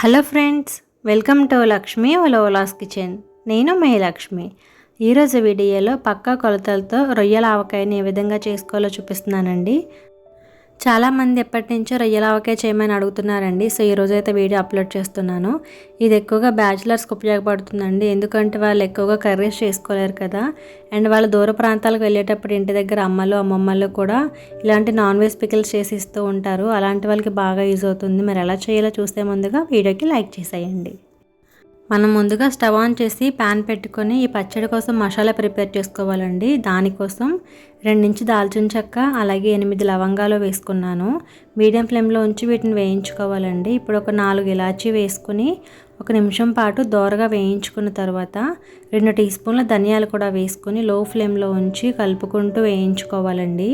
Hello friends, welcome to Lakshmi వలోలాస్ kitchen. నేను మే లక్ష్మి. ఈరోజు వీడియోలో పక్కా కొలతలతో రొయ్యల ఆవకాయని ఏ విధంగా చేసుకోవాలో చూపిస్తున్నానండి. చాలామంది ఎప్పటి నుంచో రొయ్యల ఆవకాయ చేయమని అడుగుతున్నారండి. సో ఈరోజు అయితే వీడియో అప్లోడ్ చేస్తున్నాను. ఇది ఎక్కువగా బ్యాచిలర్స్కి ఉపయోగపడుతుందండి. ఎందుకంటే వాళ్ళు ఎక్కువగా కర్రీస్ చేసుకోలేరు కదా. అండ్ వాళ్ళు దూర ప్రాంతాలకు వెళ్ళేటప్పుడు ఇంటి దగ్గర అమ్మలు అమ్మమ్మలు కూడా ఇలాంటి నాన్ వెజ్ పికిల్స్ చేసి ఇస్తూ ఉంటారు. అలాంటి వాళ్ళకి బాగా యూజ్ అవుతుంది. మరి ఎలా చేయాలో చూస్తే ముందుగా వీడియోకి లైక్ చేసేయండి. మనం ముందుగా స్టవ్ ఆన్ చేసి ప్యాన్ పెట్టుకొని ఈ పచ్చడి కోసం మసాలా ప్రిపేర్ చేసుకోవాలండి. దానికోసం 2 దాల్చిన చెక్క, అలాగే 8 లవంగాలు వేసుకున్నాను. మీడియం ఫ్లేమ్లో ఉంచి వీటిని వేయించుకోవాలండి. ఇప్పుడు ఒక 4 ఇలాచీ వేసుకుని 1 నిమిషం పాటు దోరగా వేయించుకున్న తర్వాత 2 టీ స్పూన్ల ధనియాలు కూడా వేసుకొని లో ఫ్లేమ్లో ఉంచి కలుపుకుంటూ వేయించుకోవాలండి.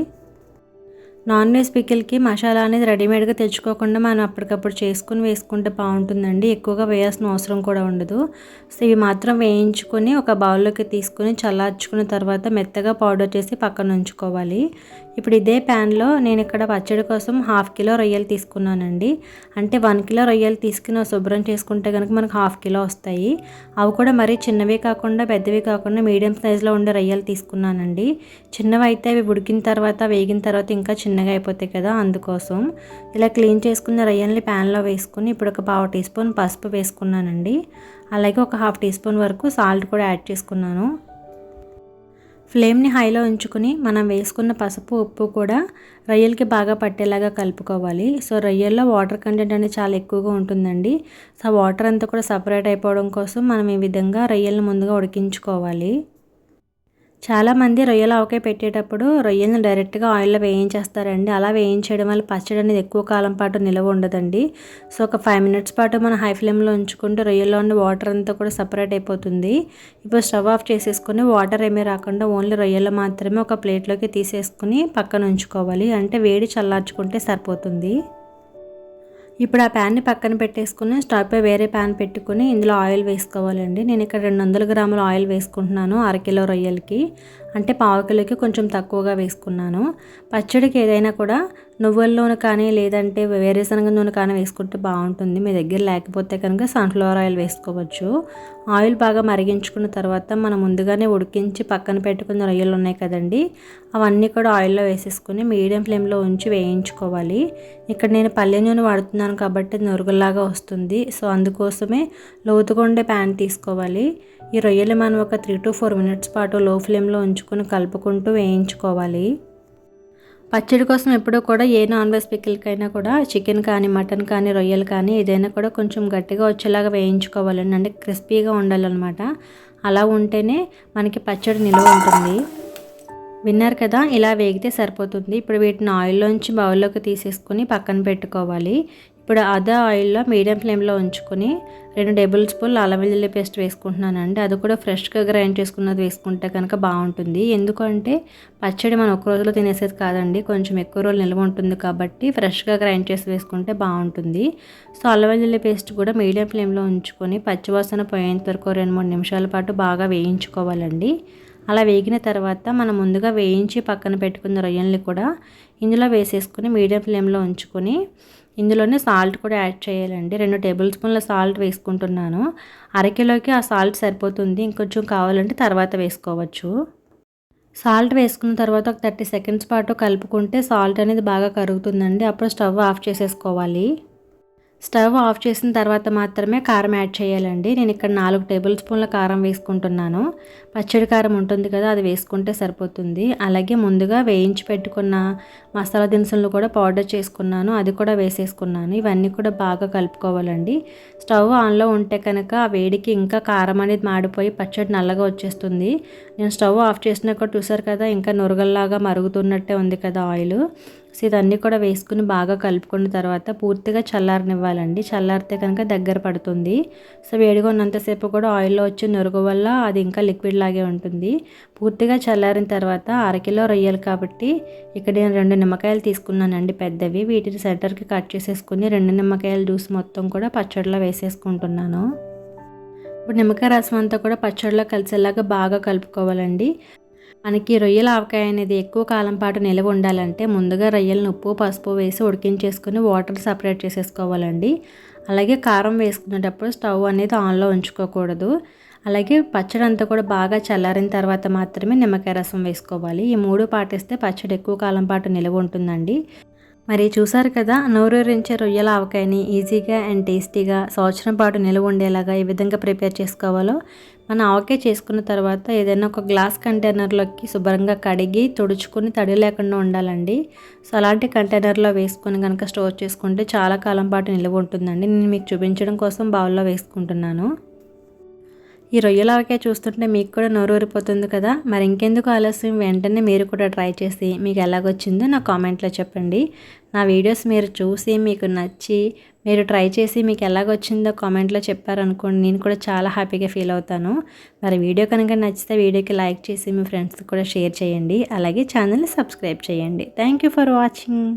నాన్ వెజ్ పికిల్కి మసాలా అనేది రెడీమేడ్గా తెచ్చుకోకుండా మనం అప్పటికప్పుడు చేసుకుని వేసుకుంటే బాగుంటుందండి. ఎక్కువగా వేయాల్సిన అవసరం కూడా ఉండదు. సో ఇవి మాత్రం వేయించుకొని ఒక బౌల్లోకి తీసుకొని చల్లార్చుకున్న తర్వాత మెత్తగా పౌడర్ చేసి పక్కన ఉంచుకోవాలి. ఇప్పుడు ఇదే ప్యాన్లో నేను ఇక్కడ పచ్చడి కోసం 1/2 కిలో రొయ్యలు తీసుకున్నానండి. అంటే 1 కిలో రొయ్యలు తీసుకుని శుభ్రం చేసుకుంటే కనుక మనకు 1/2 కిలో వస్తాయి. అవి కూడా మరీ చిన్నవి కాకుండా పెద్దవి కాకుండా మీడియం సైజులో ఉండే రొయ్యలు తీసుకున్నానండి. చిన్నవి అయితే అవి ఉడికిన తర్వాత వేగిన తర్వాత ఇంకా చిన్నగా అయిపోతాయి కదా, అందుకోసం ఇలా క్లీన్ చేసుకున్న రొయ్యల్ని ప్యాన్లో వేసుకుని ఇప్పుడు ఒక 1/2 టీ స్పూన్ పసుపు వేసుకున్నానండి. అలాగే ఒక 1/2 టీ స్పూన్ వరకు సాల్ట్ కూడా యాడ్ చేసుకున్నాను. ఫ్లేమ్ని హైలో ఉంచుకుని మనం వేసుకున్న పసుపు ఉప్పు కూడా రొయ్యలకి బాగా పట్టేలాగా కలుపుకోవాలి. సో రొయ్యల్లో వాటర్ కంటెంట్ అనేది చాలా ఎక్కువగా ఉంటుందండి. సో వాటర్ అంతా కూడా సపరేట్ అయిపోవడం కోసం మనం ఈ విధంగా రొయ్యలను ముందుగా ఉడికించుకోవాలి. చాలామంది రొయ్యల ఆవకాయ పెట్టేటప్పుడు రొయ్యలను డైరెక్ట్గా ఆయిల్లో వేయించేస్తారండి. అలా వేయించడం వల్ల పచ్చడి అనేది ఎక్కువ కాలం పాటు నిలవ ఉండదండి. సో ఒక 5 మినిట్స్ పాటు మనం హై ఫ్లేమ్లో ఉంచుకుంటే రొయ్యల్లో ఉన్న వాటర్ అంతా కూడా సపరేట్ అయిపోతుంది. ఇప్పుడు స్టవ్ ఆఫ్ చేసేసుకొని వాటర్ ఏమీ రాకుండా ఓన్లీ రొయ్యలు మాత్రమే ఒక ప్లేట్లోకి తీసేసుకుని పక్కన ఉంచుకోవాలి. అంటే వేడి చల్లార్చుకుంటే సరిపోతుంది. ఇప్పుడు ఆ ప్యాన్ని పక్కన పెట్టేసుకుని స్టవ్ పై వేరే ప్యాన్ పెట్టుకుని ఇందులో ఆయిల్ వేసుకోవాలండి. నేను ఇక్కడ 200 గ్రాముల ఆయిల్ వేసుకుంటున్నాను 1/2 కిలో రొయ్యలకి. అంటే 1/4 కిలోకి కొంచెం తక్కువగా వేసుకున్నాను. పచ్చడికి ఏదైనా కూడా నువ్వుల నూనె కానీ లేదంటే వేరుశనగ నూనె కానీ వేసుకుంటే బాగుంటుంది. మీ దగ్గర లేకపోతే కనుక సన్ఫ్లవర్ ఆయిల్ వేసుకోవచ్చు. ఆయిల్ బాగా మరిగించుకున్న తర్వాత మనం ముందుగానే ఉడికించి పక్కన పెట్టుకున్న రొయ్యలు ఉన్నాయి కదండి, అవన్నీ కూడా ఆయిల్లో వేసేసుకుని మీడియం ఫ్లేమ్లో ఉంచి వేయించుకోవాలి. ఇక్కడ నేను పల్లె నూనె వాడుతున్నాను కాబట్టి నురుగులాగా వస్తుంది. సో అందుకోసమే లోతుగా ఉండే ప్యాన్ తీసుకోవాలి. ఈ రొయ్యలు మనం ఒక 3 to 4 మినిట్స్ పాటు లో ఫ్లేమ్లో ఉంచుకొని కలుపుకుంటూ వేయించుకోవాలి. పచ్చడి కోసం ఎప్పుడూ కూడా ఏ నాన్ వెజ్ పికిల్కైనా కూడా చికెన్ కానీ మటన్ కానీ రొయ్యలు కానీ ఏదైనా కూడా కొంచెం గట్టిగా వచ్చేలాగా వేయించుకోవాలండి. అంటే క్రిస్పీగా ఉండాలన్నమాట. అలా ఉంటేనే మనకి పచ్చడి నిల్వ ఉంటుంది. విన్నారు కదా, ఇలా వేగితే సరిపోతుంది. ఇప్పుడు వీటిని ఆయిల్లోంచి బౌల్లోకి తీసేసుకొని పక్కన పెట్టుకోవాలి. ఇప్పుడు అదే ఆయిల్లో మీడియం ఫ్లేమ్లో ఉంచుకొని 2 టేబుల్ స్పూన్లు అల్లం వెల్లుల్లి పేస్ట్ వేసుకుంటున్నానండి. అది కూడా ఫ్రెష్గా గ్రైండ్ చేసుకున్నది వేసుకుంటే కనుక బాగుంటుంది. ఎందుకంటే పచ్చడి మనం ఒక రోజులో తినేసేది కాదండి, కొంచెం ఎక్కువ రోజులు నిల్వ ఉంటుంది కాబట్టి ఫ్రెష్గా గ్రైండ్ చేసి వేసుకుంటే బాగుంటుంది. సో అల్లం వెల్లుల్లి పేస్ట్ కూడా మీడియం ఫ్లేమ్లో ఉంచుకొని పచ్చివాసన పోయేంత వరకు 2-3 నిమిషాల పాటు బాగా వేయించుకోవాలండి. అలా వేగిన తర్వాత మనం ముందుగా వేయించి పక్కన పెట్టుకున్న రొయ్యల్ని కూడా ఇందులో వేసేసుకుని మీడియం ఫ్లేమ్లో ఉంచుకొని ఇందులోనే సాల్ట్ కూడా యాడ్ చేయాలండి. 2 టేబుల్ స్పూన్ల సాల్ట్ వేసుకుంటున్నాను. 1/2 కిలోకి ఆ సాల్ట్ సరిపోతుంది. ఇంకొంచెం కావాలంటే తర్వాత వేసుకోవచ్చు. సాల్ట్ వేసుకున్న తర్వాత ఒక 30 సెకండ్స్ పాటు కలుపుకుంటే సాల్ట్ అనేది బాగా కరుగుతుందండి. అప్పుడు స్టవ్ ఆఫ్ చేసేసుకోవాలి. స్టవ్ ఆఫ్ చేసిన తర్వాత మాత్రమే కారం యాడ్ చేయాలండి. నేను ఇక్కడ 4 టేబుల్ స్పూన్ల కారం వేసుకుంటున్నాను. పచ్చడి కారం ఉంటుంది కదా, అది వేసుకుంటే సరిపోతుంది. అలాగే ముందుగా వేయించి పెట్టుకున్న మసాలా దినుసులను కూడా పౌడర్ చేసుకున్నాను, అది కూడా వేసేసుకున్నాను. ఇవన్నీ కూడా బాగా కలుపుకోవాలండి. స్టవ్ ఆన్లో ఉంటే కనుక ఆ వేడికి ఇంకా కారం అనేది మాడిపోయి పచ్చడి నల్లగా వచ్చేస్తుంది. నేను స్టవ్ ఆఫ్ చేసినా కూడా చూసారు కదా, ఇంకా నురగల్లాగా మరుగుతున్నట్టే ఉంది కదా ఆయిల్. సో ఇదన్నీ కూడా వేసుకుని బాగా కలుపుకున్న తర్వాత పూర్తిగా చల్లారనివ్వాలండి. చల్లారితే కనుక దగ్గర పడుతుంది. సో వేడిగా ఉన్నంతసేపు కూడా ఆయిల్లో వచ్చి నురుగు వల్ల అది ఇంకా లిక్విడ్ లాగే ఉంటుంది. పూర్తిగా చల్లారిన తర్వాత 1/2 కిలో రొయ్యలు కాబట్టి ఇక్కడ నేను 2 నిమ్మకాయలు తీసుకున్నానండి పెద్దవి. వీటిని సెంటర్కి కట్ చేసేసుకుని 2 నిమ్మకాయల జ్యూస్ మొత్తం కూడా పచ్చడిలో వేసేసుకుంటున్నాను. ఇప్పుడు నిమ్మకాయ రసం అంతా కూడా పచ్చడిలో కలిసేలాగా బాగా కలుపుకోవాలండి. మనకి రొయ్యల ఆవకాయ అనేది ఎక్కువ కాలం పాటు నిల్వ ఉండాలంటే ముందుగా రొయ్యలను ఉప్పు పసుపు వేసి ఉడికించేసుకుని వాటర్ సపరేట్ చేసేసుకోవాలండి. అలాగే కారం వేసుకునేటప్పుడు స్టవ్ అనేది ఆన్లో ఉంచుకోకూడదు. అలాగే పచ్చడి అంతా కూడా బాగా చల్లారిన తర్వాత మాత్రమే నిమ్మకాయ రసం వేసుకోవాలి. ఈ 3 పాటిస్తే పచ్చడి ఎక్కువ కాలం పాటు నిలువ ఉంటుందండి. మరి చూసారు కదా, నోరూరించే రొయ్యల ఆవకాయని ఈజీగా అండ్ టేస్టీగా సంవత్సరం పాటు నిలువ ఉండేలాగా ఏ విధంగా ప్రిపేర్ చేసుకోవాలో, మన ఆవకాయ చేసుకున్న తర్వాత ఏదైనా ఒక గ్లాస్ కంటైనర్లోకి శుభ్రంగా కడిగి తుడుచుకొని తడి లేకుండా ఉండాలండి. సో అలాంటి కంటైనర్లో వేసుకొని కనుక స్టోర్ చేసుకుంటే చాలా కాలం పాటు నిలువ ఉంటుందండి. నేను మీకు చూపించడం కోసం బౌల్లో వేసుకుంటున్నాను. ఈ రొయ్యల ఆవకాయ చూస్తుంటే మీకు కూడా నోరూరిపోతుంది కదా. మరి ఇంకెందుకు ఆలస్యం, వెంటనే మీరు కూడా ట్రై చేసి మీకు ఎలాగొచ్చిందో నా కామెంట్లో చెప్పండి. నా వీడియోస్ మీరు చూసి మీకు నచ్చి మీరు ట్రై చేసి మీకు ఎలాగొచ్చిందో కామెంట్లో చెప్పారనుకోండి, నేను కూడా చాలా హ్యాపీగా ఫీల్ అవుతాను. మరి వీడియో కనుక నచ్చితే వీడియోకి లైక్ చేసి మీ ఫ్రెండ్స్కి కూడా షేర్ చేయండి. అలాగే ఛానల్ని సబ్స్క్రైబ్ చేయండి. Thank you for watching.